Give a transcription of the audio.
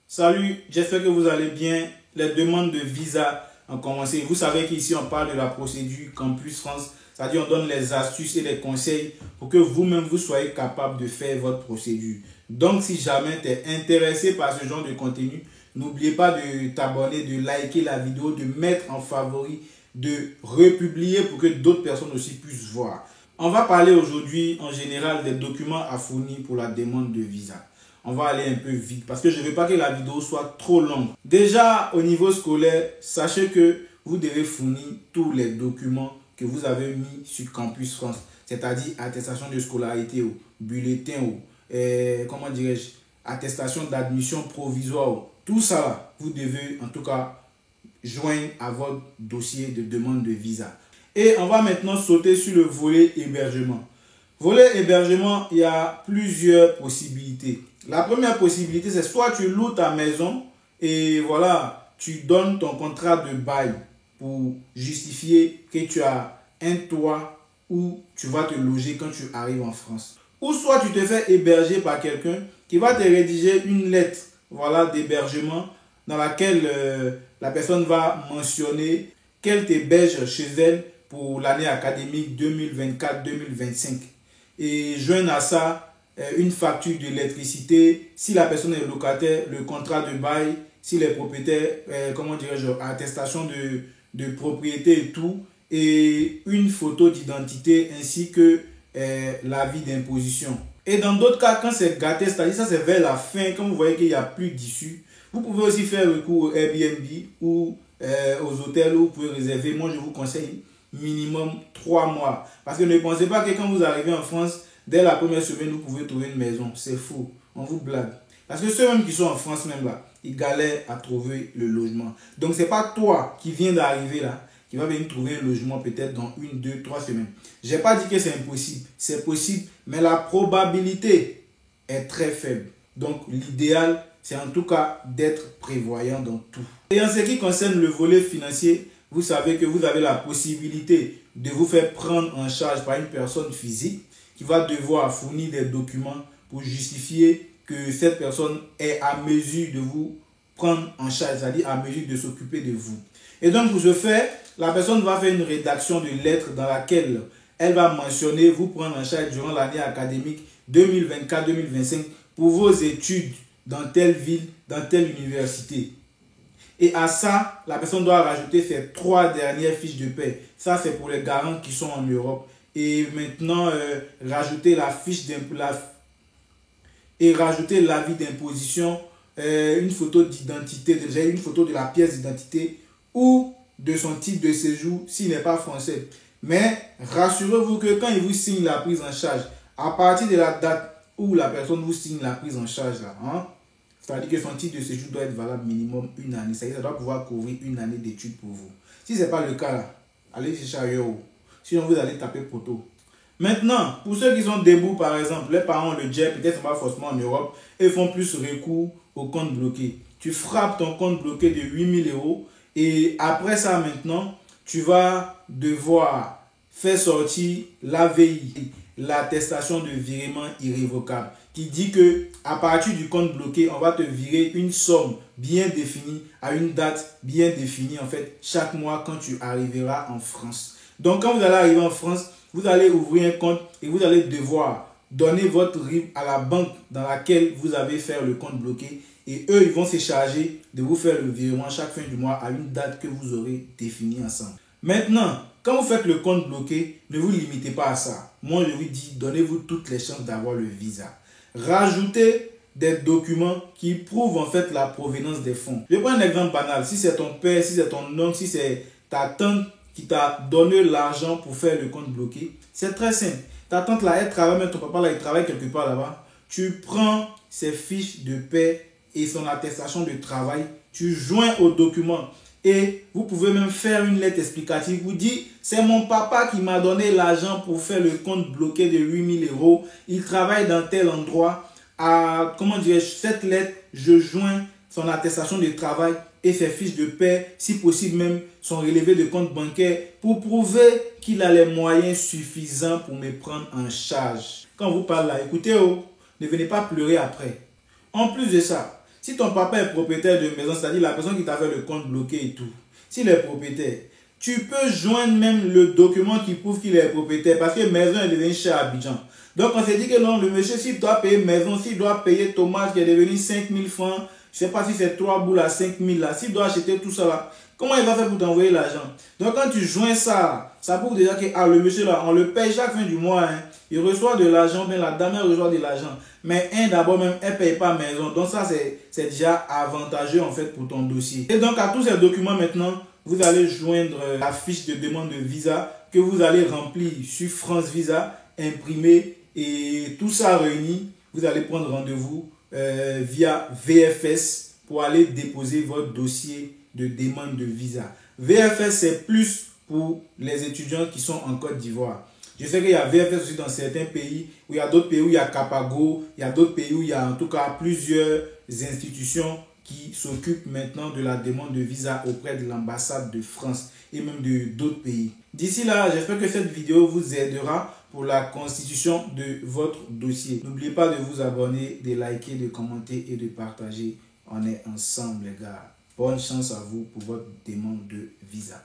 Salut, j'espère que vous allez bien. Les demandes de visa ont commencé. Vous savez qu'ici on parle de la procédure Campus France, c'est-à-dire on donne les astuces et les conseils pour que vous-même vous soyez capable de faire votre procédure. Donc si jamais tu es intéressé par ce genre de contenu, n'oubliez pas de t'abonner, de liker la vidéo, de mettre en favori, de republier pour que d'autres personnes aussi puissent voir. On va parler aujourd'hui en général des documents à fournir pour la demande de visa. On va aller un peu vite parce que je ne veux pas que la vidéo soit trop longue. Déjà, au niveau scolaire, sachez que vous devez fournir tous les documents que vous avez mis sur Campus France, c'est-à-dire attestation de scolarité, bulletin, comment dirais-je, attestation d'admission provisoire. Tout ça, là, vous devez en tout cas joindre à votre dossier de demande de visa. Et on va maintenant sauter sur le volet hébergement. Volet hébergement, il y a plusieurs possibilités. La première possibilité, c'est soit tu loues ta maison et voilà, tu donnes ton contrat de bail pour justifier que tu as un toit où tu vas te loger quand tu arrives en France. Ou soit tu te fais héberger par quelqu'un qui va te rédiger une lettre voilà, d'hébergement dans laquelle la personne va mentionner qu'elle t'héberge chez elle pour l'année académique 2024-2025. Et joindre à ça une facture d'électricité, si la personne est locataire, le contrat de bail, si les propriétaires, comment dirais-je, attestation de propriété et tout, et une photo d'identité ainsi que l'avis d'imposition. Et dans d'autres cas, quand c'est gâté, c'est-à-dire ça c'est vers la fin, quand vous voyez qu'il n'y a plus d'issue, vous pouvez aussi faire recours au Airbnb ou aux hôtels où vous pouvez réserver. Moi, je vous conseille minimum 3 mois. Parce que ne pensez pas que quand vous arrivez en France, dès la première semaine, vous pouvez trouver une maison. C'est faux. On vous blague. Parce que ceux-mêmes qui sont en France même là, ils galèrent à trouver le logement. Donc, ce n'est pas toi qui viens d'arriver là, qui va venir trouver un logement peut-être dans 1, 2, 3 semaines. Je n'ai pas dit que c'est impossible. C'est possible, mais la probabilité est très faible. Donc, l'idéal, c'est en tout cas d'être prévoyant dans tout. Et en ce qui concerne le volet financier, vous savez que vous avez la possibilité de vous faire prendre en charge par une personne physique qui va devoir fournir des documents pour justifier que cette personne est à mesure de vous prendre en charge, c'est-à-dire à mesure de s'occuper de vous. Et donc pour ce faire, la personne va faire une rédaction de lettre dans laquelle elle va mentionner vous prendre en charge durant l'année académique 2024-2025 pour vos études dans telle ville, dans telle université. Et à ça, la personne doit rajouter ses 3 dernières fiches de paie. Ça, c'est pour les garants qui sont en Europe. Et maintenant, rajouter la fiche et rajouter l'avis d'imposition, une photo d'identité, déjà une photo de la pièce d'identité ou de son titre de séjour s'il n'est pas français. Mais rassurez-vous que quand il vous signe la prise en charge, à partir de la date où la personne vous signe la prise en charge, là, c'est-à-dire que son titre de séjour doit être valable minimum 1 année. C'est-à-dire que ça doit pouvoir couvrir 1 année d'études pour vous. Si ce n'est pas le cas, là, allez chercher ailleurs. Sinon, vous allez taper poteau. Maintenant, pour ceux qui sont debout, par exemple, les parents ont le jet, peut-être pas forcément en Europe, et font plus recours au compte bloqué. Tu frappes ton compte bloqué de 8 000 € et après ça, maintenant, tu vas devoir faire sortir l'AVI, l'attestation de virement irrévocable, qui dit que à partir du compte bloqué, on va te virer une somme bien définie à une date bien définie en fait chaque mois quand tu arriveras en France. Donc quand vous allez arriver en France, vous allez ouvrir un compte et vous allez devoir donner votre RIB à la banque dans laquelle vous avez fait le compte bloqué et eux ils vont se charger de vous faire le virement chaque fin du mois à une date que vous aurez définie ensemble. Maintenant, quand vous faites le compte bloqué, ne vous limitez pas à ça. Moi, je vous dis, donnez-vous toutes les chances d'avoir le visa. Rajoutez des documents qui prouvent en fait la provenance des fonds. Je prends un exemple banal. Si c'est ton père, si c'est ton oncle, si c'est ta tante qui t'a donné l'argent pour faire le compte bloqué, c'est très simple. Ta tante là, elle travaille, mais ton papa là, il travaille quelque part là-bas. Tu prends ses fiches de paie et son attestation de travail, tu joins au document. Et vous pouvez même faire une lettre explicative. Vous dites, c'est mon papa qui m'a donné l'argent pour faire le compte bloqué de 8 000 €. Il travaille dans tel endroit. Comment dirais-je, cette lettre, je joins son attestation de travail et ses fiches de paie, si possible même son relevé de compte bancaire pour prouver qu'il a les moyens suffisants pour me prendre en charge. Quand on vous parle là, écoutez, ne venez pas pleurer après. En plus de ça, Si ton papa est propriétaire de maison, c'est-à-dire la personne qui t'a fait le compte bloqué et tout, s'il est propriétaire, tu peux joindre même le document qui prouve qu'il est propriétaire parce que maison est devenue chère à Abidjan. Donc on s'est dit que non, le monsieur, s'il doit payer maison, s'il doit payer tomate qui est devenu 5 000 francs, je ne sais pas si c'est 3 boules à 5 000 là, s'il doit acheter tout ça là, comment il va faire pour t'envoyer l'argent? Donc quand tu joins ça, ça prouve déjà que le monsieur là, on le paye chaque fin du mois. Hein. Il reçoit de l'argent, bien la dame elle reçoit de l'argent. Mais d'abord même, elle ne paye pas maison. Donc ça, c'est déjà avantageux en fait pour ton dossier. Et donc à tous ces documents maintenant, vous allez joindre la fiche de demande de visa que vous allez remplir sur France Visa, imprimer et tout ça réuni. Vous allez prendre rendez-vous via VFS pour aller déposer votre dossier de demande de visa. VFS, c'est plus pour les étudiants qui sont en Côte d'Ivoire. Je sais qu'il y a VFS aussi dans certains pays, où il y a d'autres pays où il y a Capago, il y a d'autres pays où il y a en tout cas plusieurs institutions qui s'occupent maintenant de la demande de visa auprès de l'ambassade de France et même de d'autres pays. D'ici là, j'espère que cette vidéo vous aidera pour la constitution de votre dossier. N'oubliez pas de vous abonner, de liker, de commenter et de partager. On est ensemble les gars. Bonne chance à vous pour votre demande de visa.